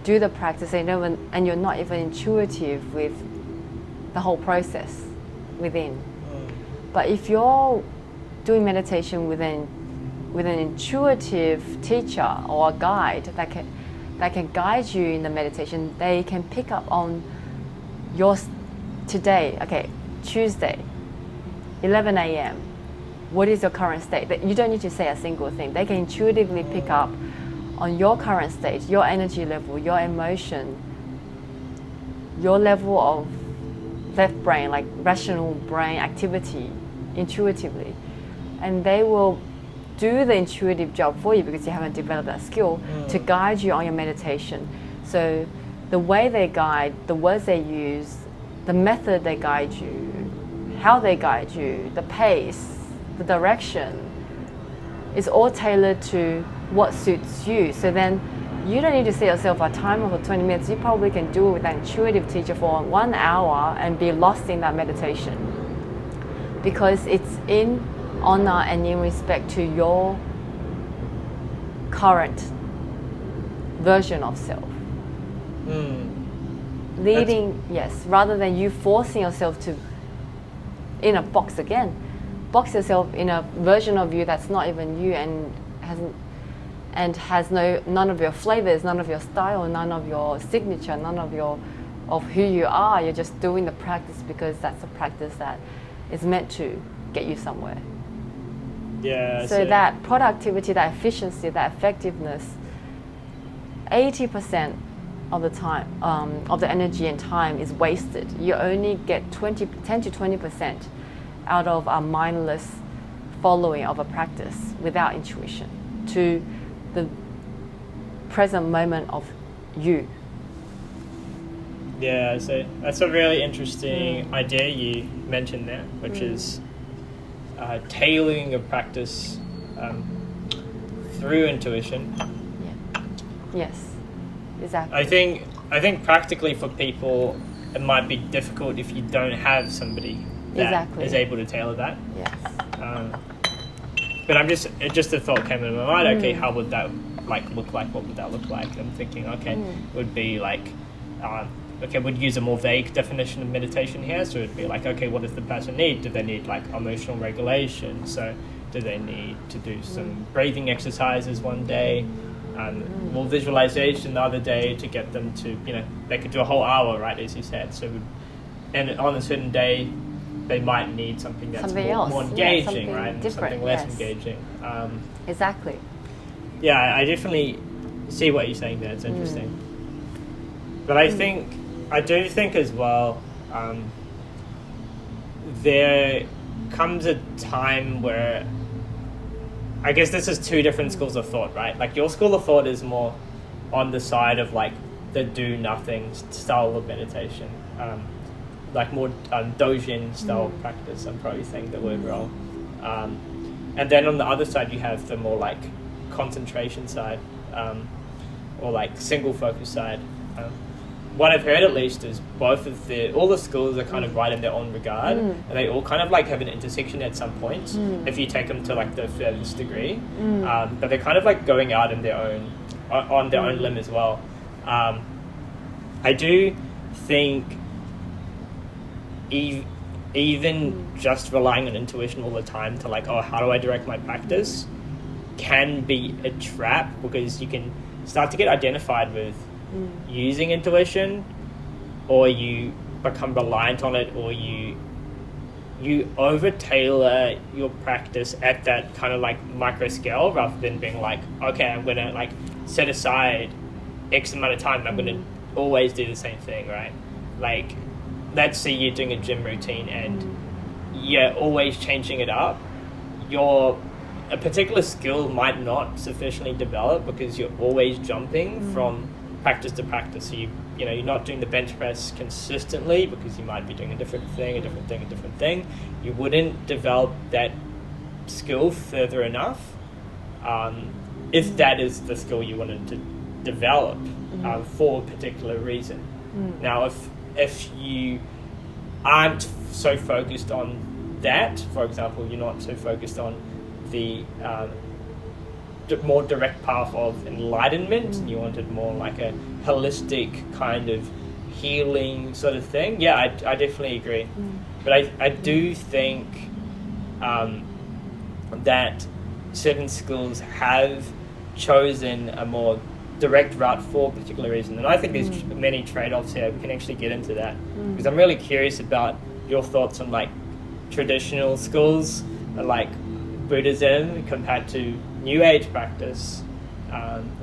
do the practice and you're not even intuitive with the whole process within. But if you're doing meditation within with an intuitive teacher or a guide that can guide you in the meditation, they can pick up on your today, okay, Tuesday, 11 a.m. What is your current state? You don't need to say a single thing. They can intuitively pick up on your current state, your energy level, your emotion, your level of left brain, like rational brain activity, intuitively. And they will do the intuitive job for you because you haven't developed that skill to guide you on your meditation. So the way they guide, the words they use, the method they guide you, how they guide you, the pace, the direction, is all tailored to what suits you. So then you don't need to set yourself a timer for 20 minutes. You probably can do it with an intuitive teacher for 1 hour and be lost in that meditation, because it's in honor and in respect to your current version of self. Leading, yes, rather than you forcing yourself to in a box again. Box yourself in a version of you that's not even you and has none of your flavors, none of your style, none of your signature, none of who you are. You're just doing the practice because that's a practice that is meant to get you somewhere. Yeah. So that productivity, that efficiency, that effectiveness, 80% of the time, of the energy and time is wasted. You only get 10 to 20% out of a mindless following of a practice without intuition to the present moment of you. Yeah, so that's a really interesting idea you mentioned there, which is tailoring a practice through intuition. Yeah. Yes, exactly. I think practically for people, it might be difficult if you don't have somebody that is able to tailor that. Yes. But just a thought came into my mind. Okay, how would that look like? What would that look like? I'm thinking, okay, it would be like, we'd use a more vague definition of meditation here. So it'd be like, okay, what does the person need? Do they need like emotional regulation? So do they need to do some breathing exercises one day? More visualization the other day to get them to, they could do a whole hour, right, as you said. So, and on a certain day, they might need something that's more engaging, right? Something less engaging. Exactly. Yeah, I definitely see what you're saying there. It's interesting. But I do think as well, there comes a time where, I guess this is two different schools of thought, right? Like your school of thought is more on the side of like the do nothing style of meditation, like more Dojin style practice. I'm probably saying the word wrong. And then on the other side, you have the more like concentration side, or like single focus side. What I've heard at least is all the schools are kind of right in their own regard, and they all kind of like have an intersection at some point if you take them to like the furthest degree. But they're kind of like going out in on their own limb as well. I do think even just relying on intuition all the time to like, how do I direct my practice, can be a trap, because you can start to get identified with using intuition, or you become reliant on it, or you over tailor your practice at that kind of like micro scale, rather than being like, okay, I'm gonna like set aside X amount of time and I'm gonna always do the same thing, right? Like, let's say you're doing a gym routine and you're always changing it up. A particular skill might not sufficiently develop because you're always jumping from practice to practice. So you're not doing the bench press consistently because you might be doing a different thing. You wouldn't develop that skill further enough if that is the skill you wanted to develop for a particular reason. Now, if you aren't so focused on that, for example, you're not so focused on the more direct path of enlightenment, and you wanted more like a holistic kind of healing sort of thing, I definitely agree. But I do think that certain schools have chosen a more direct route for a particular reason. And I think there's many trade-offs here. We can actually get into that. Because I'm really curious about your thoughts on like traditional schools, like Buddhism compared to New Age practice,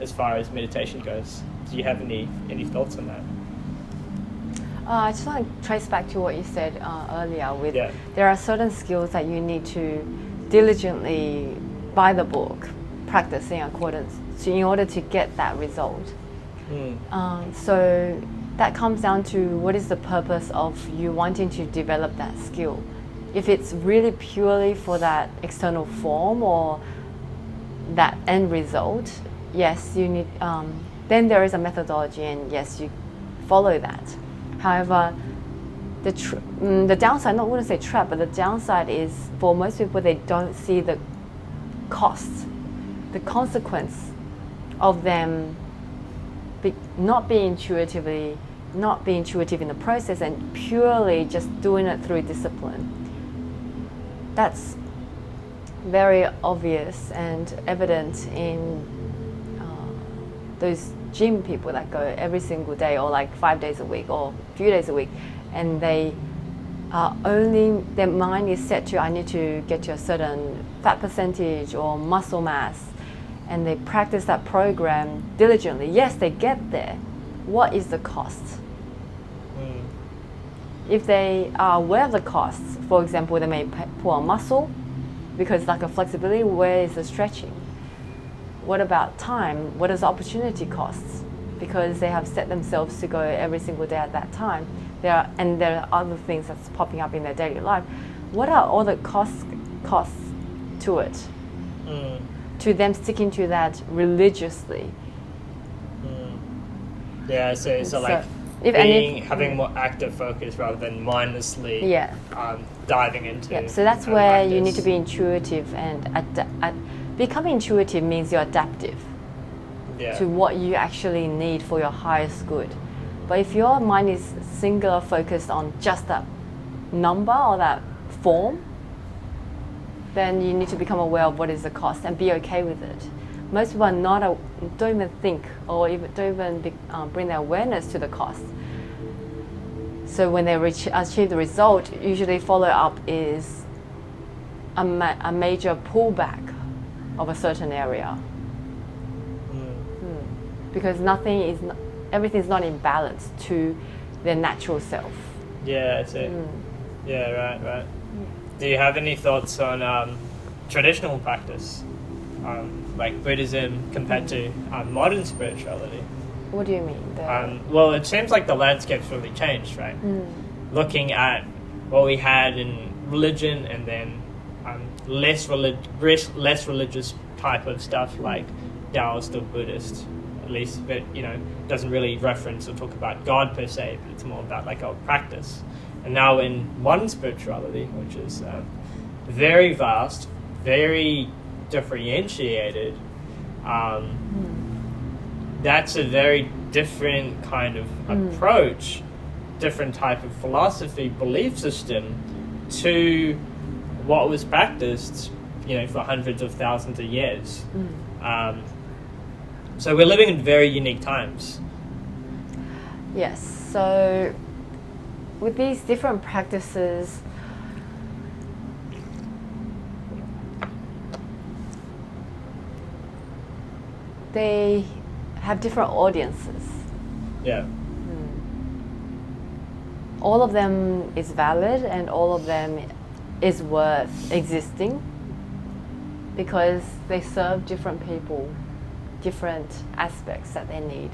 as far as meditation goes. Do you have any thoughts on that? I just want to trace back to what you said earlier. Yeah. There are certain skills that you need to diligently, by the book, practice in accordance in order to get that result. So that comes down to what is the purpose of you wanting to develop that skill. If it's really purely for that external form or that end result, yes, you need. Then there is a methodology, and yes, you follow that. However, the downside, I wouldn't say trap, but the downside is for most people they don't see the cost, the consequence of them not being intuitive in the process and purely just doing it through discipline. That's very obvious and evident in those gym people that go every single day or like 5 days a week or a few days a week, and they are their mind is set to, I need to get to a certain fat percentage or muscle mass, and they practice that program diligently. Yes, they get there. What is the cost? If they are aware of the costs, for example, they may pull on muscle because like a flexibility, where is the stretching? What about time? What is opportunity costs? Because they have set themselves to go every single day at that time. There are other things that's popping up in their daily life. What are all the costs to it? To them sticking to that religiously. Yeah, so like having more active focus rather than mindlessly diving into. Yeah, so that's where you need to be intuitive, and becoming intuitive means you're adaptive to what you actually need for your highest good. But if your mind is singular focused on just that number or that form, then you need to become aware of what is the cost and be okay with it. Most people don't even think or don't even bring their awareness to the cost. So when they achieve the result, usually follow up is a major pullback of a certain area. Because everything's not in balance to their natural self. Yeah, I see. Yeah, right. Do you have any thoughts on traditional practice, like Buddhism compared to modern spirituality? What do you mean? Well, it seems like the landscape's really changed, right? Looking at what we had in religion and then less religious type of stuff like Taoist or Buddhist, at least, but doesn't really reference or talk about God per se, but it's more about like our practice. And now in modern spirituality, which is very vast, very differentiated, that's a very different kind of approach, different type of philosophy, belief system to what was practiced, for hundreds of thousands of years. So we're living in very unique times. Yes, so with these different practices, they have different audiences. Yeah. All of them is valid and all of them is worth existing because they serve different people, different aspects that they need.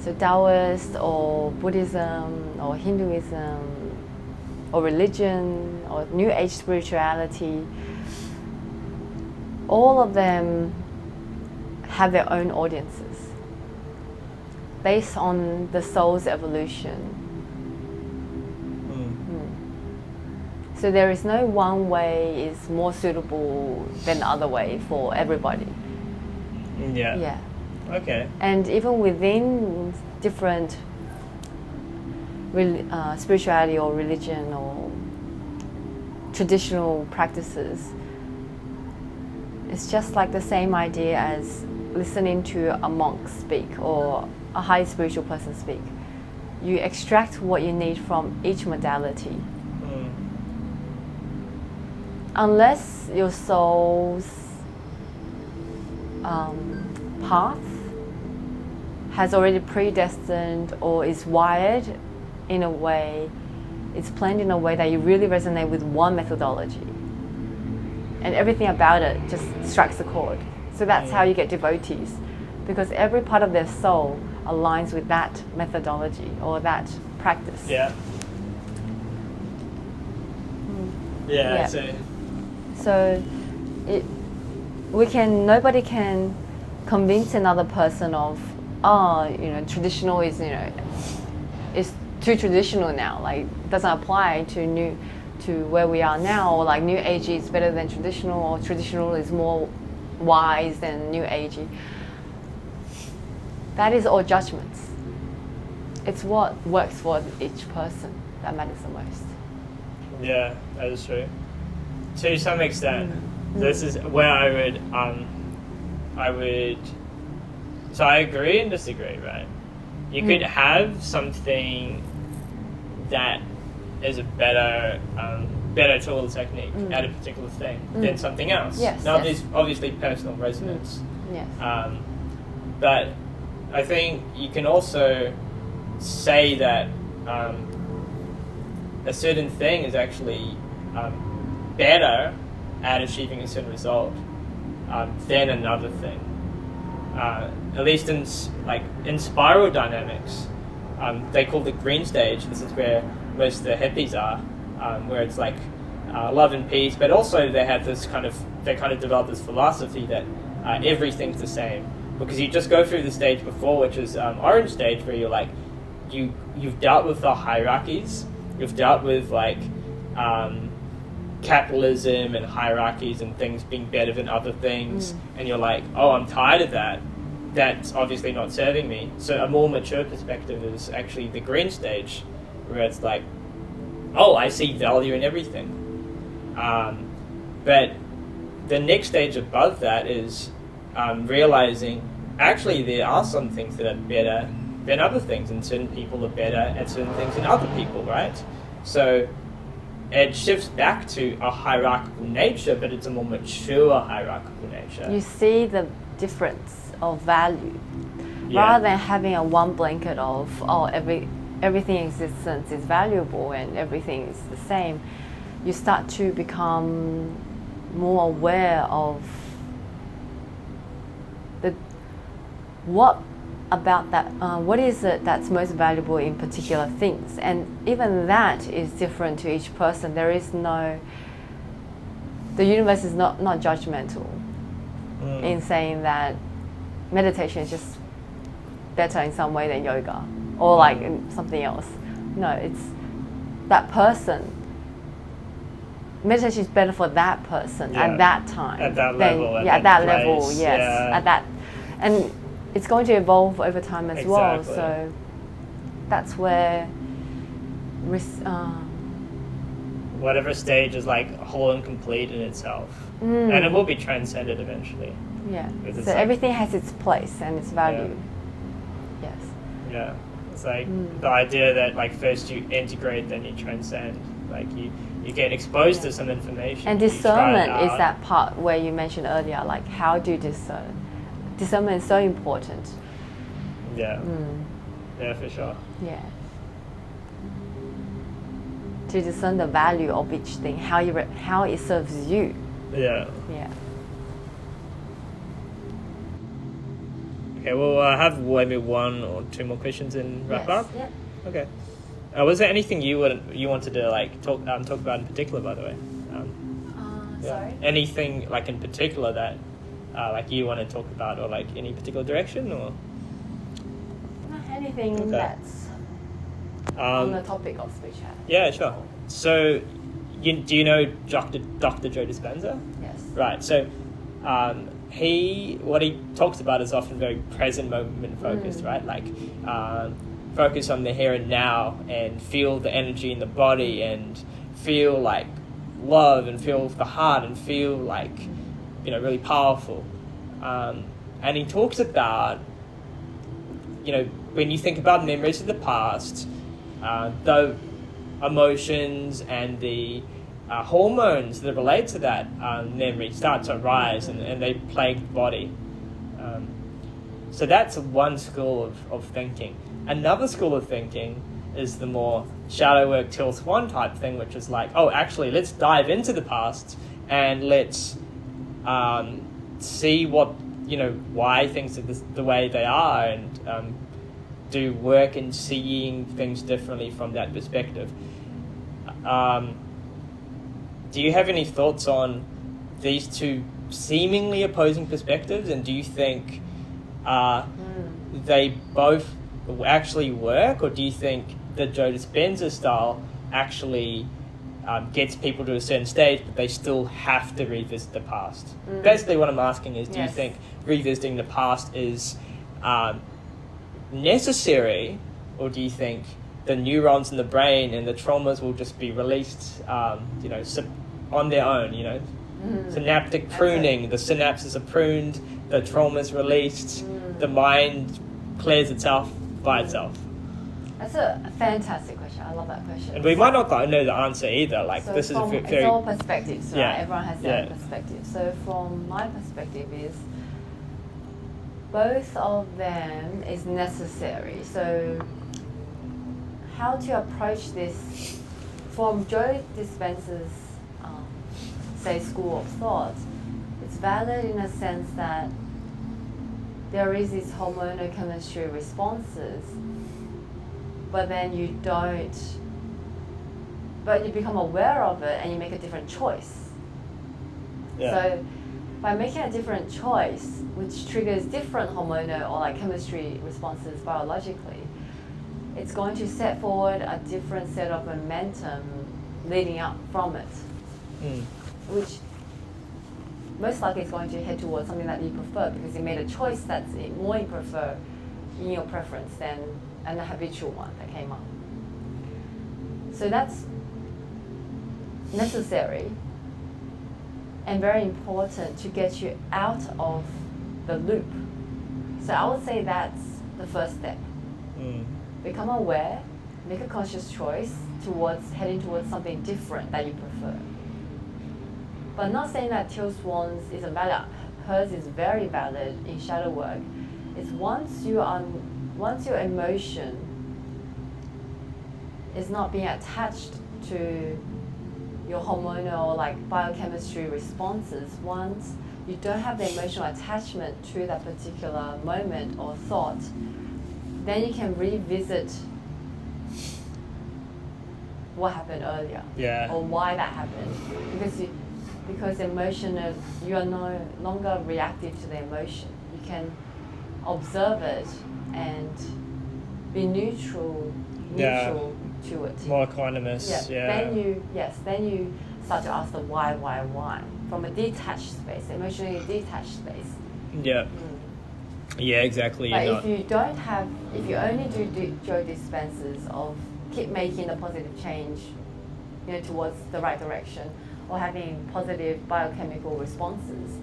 So Taoist or Buddhism or Hinduism or religion or New Age spirituality, all of them have their own audiences based on the soul's evolution. So there is no one way is more suitable than the other way for everybody. Yeah. Okay. And even within different spirituality or religion or traditional practices, It's just like the same idea as listening to a monk speak or a high spiritual person speak. You extract what you need from each modality. Unless your soul's path has already predestined or is wired in a way, it's planned in a way that you really resonate with one methodology. And everything about it just strikes a chord. So that's how you get devotees, because every part of their soul aligns with that methodology or that practice. Yeah. Yeah. So nobody can convince another person of, traditional is, is too traditional now. Like, doesn't apply to where we are now, or like New Age is better than traditional, or traditional is more wise than New Agey. That is all judgments. It's what works for each person that matters the most. Yeah, that is true. To some extent, this is where I would. So I agree and disagree, right? You could have something that is a better tool technique at a particular thing than something else. Now, there's obviously personal resonance. Yes. But I think you can also say that a certain thing is actually better at achieving a certain result than another thing. At least in spiral dynamics, they call it green stage. This is where most of the hippies are, where it's like love and peace, but also they have this they develop this philosophy that everything's the same, because you just go through the stage before, which is orange stage, where you're like, you've dealt with the hierarchies, you've dealt with capitalism and hierarchies and things being better than other things, and you're like, oh, I'm tired of that. That's obviously not serving me. So a more mature perspective is actually the green stage, where it's like, oh, I see value in everything. But the next stage above that is realizing, actually, there are some things that are better than other things, and certain people are better at certain things than other people, right? So it shifts back to a hierarchical nature, but it's a more mature hierarchical nature. You see the difference of value, rather than having a one blanket of, everything in existence is valuable and everything is the same. You start to become more aware of what about that, what is it that's most valuable in particular things, and even that is different to each person. There is the universe is not judgmental in saying that meditation is just better in some way than yoga or like something else. No, it's that person. Meditation is better for that person at that time. At that level. At that level, yes. Yeah. At that, and it's going to evolve over time as well. So that's where whatever stage is like whole and complete in itself, and it will be transcended eventually. Yeah. So everything has its place and its value. Yeah. Yes. Yeah. It's like the idea that like first you integrate, then you transcend. Like you get exposed to some information. And discernment is that part where you mentioned earlier, like how do you discern? Discernment is so important. Yeah. Yeah, for sure. Yeah. To discern the value of each thing, how it serves you. Yeah. Yeah. Okay, well, I have maybe one or two more questions and wrap up. Yeah. Okay. Was there anything you wanted to like talk about in particular, by the way? Sorry. Anything like in particular that like you want to talk about, or like any particular direction, or anything that's on the topic of spirituality? Yeah, sure. So, do you know Dr. Joe Dispenza? Yes. Right. So, what he talks about is often very present moment focused, right? Like, focus on the here and now, and feel the energy in the body, and feel like love, and feel the heart, and feel like really powerful. And he talks about, when you think about memories of the past, the emotions and the hormones that relate to that memory start to rise, and they plague the body. So that's one school of thinking. Another school of thinking is the more shadow work, Till Swan type thing, which is like, actually, let's dive into the past and let's see what, why things are the way they are, and do work in seeing things differently from that perspective. Do you have any thoughts on these two seemingly opposing perspectives, and do you think they both actually work, or do you think the Joe Dispenza style actually gets people to a certain stage, but they still have to revisit the past? Basically what I'm asking is, do you think revisiting the past is necessary, or do you think the neurons in the brain and the traumas will just be released on their own? Synaptic pruning, the synapses are pruned, the trauma's released, the mind clears itself by itself. That's a fantastic question. I love that question. And we might not know the answer either. This is very... It's all perspectives, right? Yeah. Everyone has their own perspective. So from my perspective is, both of them is necessary. So how to approach this from Joe Dispenza's school of thought, it's valid in a sense that there is these hormonal chemistry responses, but then you become aware of it and you make a different choice. So by making a different choice, which triggers different hormonal or chemistry responses biologically, it's going to set forward a different set of momentum leading up from it, which most likely is going to head towards something that you prefer, because you made a choice that's more you prefer in your preference than a habitual one that came up. So that's necessary and very important to get you out of the loop. So I would say that's the first step. Become aware, make a conscious choice heading towards something different that you prefer. But I'm not saying that Till Swan's isn't valid. Hers is very valid in shadow work. It's once your emotion is not being attached to your hormonal biochemistry responses, once you don't have the emotional attachment to that particular moment or thought, then you can revisit what happened earlier, or why that happened, because you are no longer reactive to the emotion. You can observe it and be neutral to it. More equanimous. Then you start to ask the why from a detached space, emotionally detached space. Yeah, exactly. But if you only do Joe Dispenza's of keep making a positive change, towards the right direction, or having positive biochemical responses,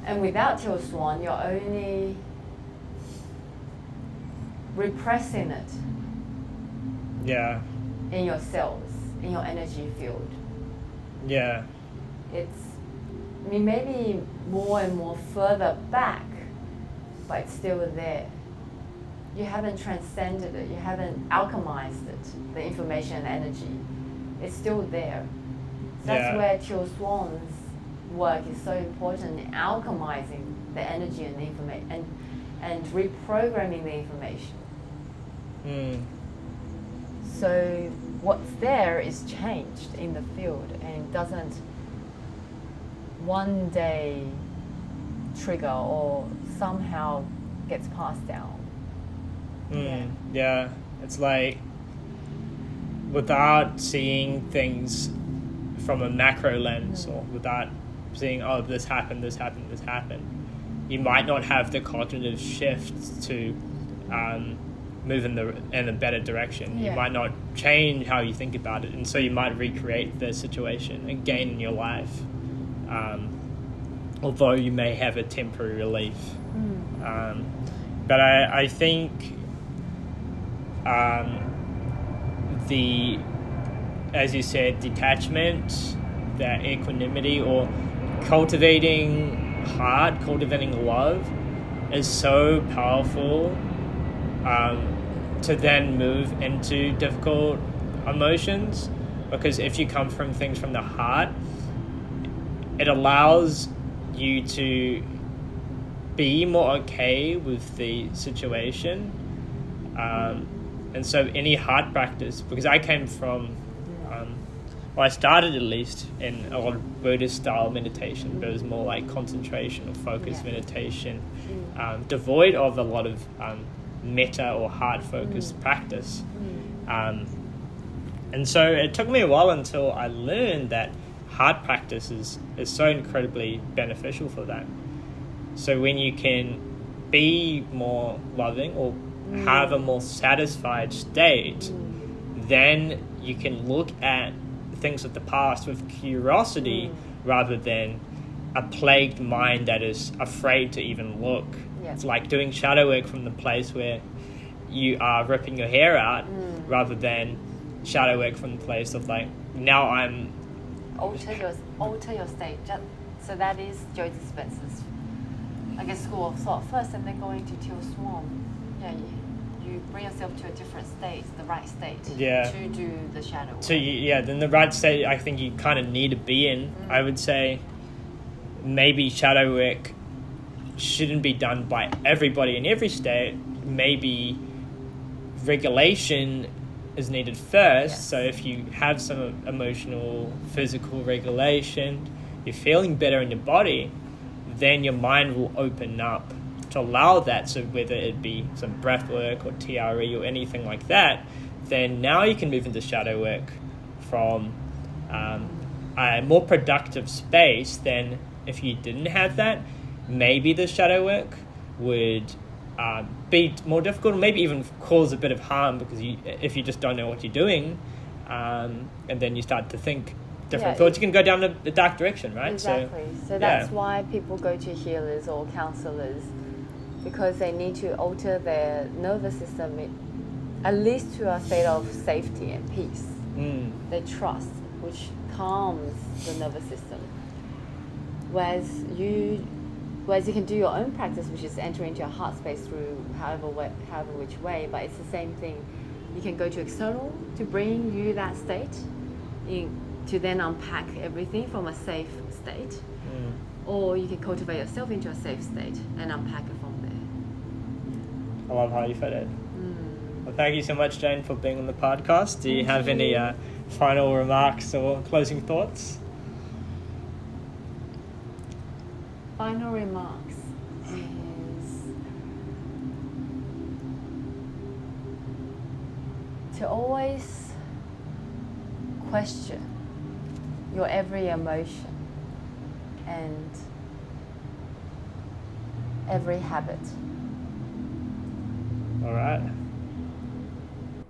and without Till Swan, you're only repressing it. In your cells, in your energy field. Maybe more and more further back, but it's still there. You haven't transcended it, you haven't alchemized it, the information and energy. It's still there. So that's where Till Swan's work is so important in alchemizing the energy and the information and reprogramming the information. So what's there is changed in the field and doesn't one day trigger or somehow gets passed down. It's like without seeing things from a macro lens, or without seeing, this happened, you might not have the cognitive shift to move in a better direction. You might not change how you think about it, and so you might recreate the situation again in your life. although you may have a temporary relief. But I think as you said, detachment, that equanimity, or cultivating love is so powerful to then move into difficult emotions, because if you come from things from the heart, it allows you to be more okay with the situation. And so any heart practice, because I came from I started at least in a lot of Buddhist style meditation, but it was more like concentration or focused meditation, devoid of a lot of metta or heart focused practice. And so it took me a while until I learned that heart practice is so incredibly beneficial for that. So when you can be more loving or have a more satisfied state, then you can look at things of the past with curiosity rather than a plagued mind that is afraid to even look. It's like doing shadow work from the place where you are ripping your hair out rather than shadow work from the place of like, now I'm... Alter your state. So that is Joe Dispenza's, I guess, school of thought first, and then going to Teal Swan. Yeah, you bring yourself to a different state, the right state, to do the shadow work. Then the right state I think you kind of need to be in. I would say maybe shadow work shouldn't be done by everybody in every state. Maybe regulation is needed first. So if you have some emotional, physical regulation, you're feeling better in your body, then your mind will open up to allow that. So whether it be some breath work or TRE or anything like that, then now you can move into shadow work from a more productive space than if you didn't have that. Maybe the shadow work would be more difficult, maybe even cause a bit of harm, because if you just don't know what you're doing, and then you start to think different thoughts, you can go down a dark direction, right? Exactly. So that's why people go to healers or counselors, because they need to alter their nervous system at least to a state of safety and peace. They trust, which calms the nervous system. Whereas you can do your own practice, which is enter into a heart space through however which way, but it's the same thing. You can go to external to bring you that state, to then unpack everything from a safe state, or you can cultivate yourself into a safe state and unpack it from there. I love how you put it. Well, thank you so much, Jane, for being on the podcast. Do you have any final remarks or closing thoughts? Final remarks is to always question your every emotion and every habit. All right.